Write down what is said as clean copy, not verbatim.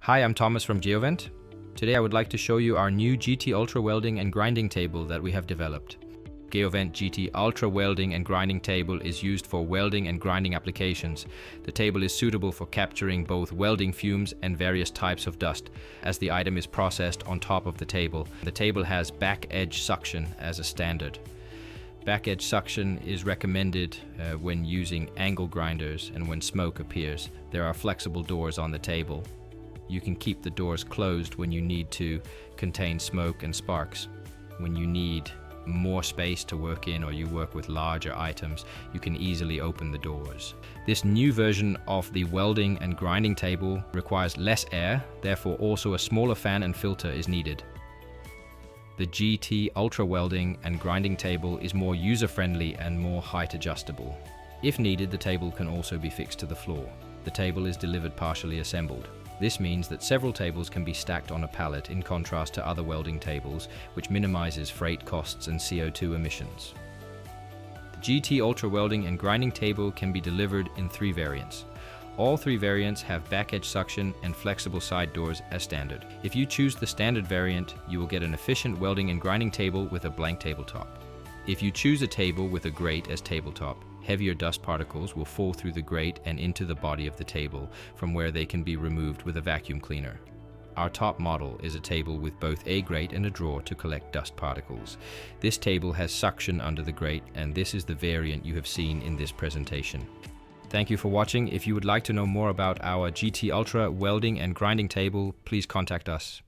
Hi, I'm Thomas from Geovent. Today I would like to show you our new GT Ultra Welding and Grinding Table that we have developed. Geovent GT Ultra Welding and Grinding Table is used for welding and grinding applications. The table is suitable for capturing both welding fumes and various types of dust, as the item is processed on top of the table. The table has back edge suction as a standard. Back edge suction is recommended when using angle grinders and when smoke appears. There are flexible doors on the table. You can keep the doors closed when you need to contain smoke and sparks. When you need more space to work in or you work with larger items, you can easily open the doors. This new version of the welding and grinding table requires less air, therefore also a smaller fan and filter is needed. The GT Ultra Welding and Grinding Table is more user-friendly and more height adjustable. If needed, the table can also be fixed to the floor. The table is delivered partially assembled. This means that several tables can be stacked on a pallet in contrast to other welding tables, which minimizes freight costs and CO2 emissions. The GT Ultra Welding and Grinding Table can be delivered in 3 variants. All 3 variants have back edge suction and flexible side doors as standard. If you choose the standard variant, you will get an efficient welding and grinding table with a blank tabletop. If you choose a table with a grate as tabletop, heavier dust particles will fall through the grate and into the body of the table, from where they can be removed with a vacuum cleaner. Our top model is a table with both a grate and a drawer to collect dust particles. This table has suction under the grate, and this is the variant you have seen in this presentation. Thank you for watching. If you would like to know more about our GT Ultra Welding and Grinding Table, please contact us.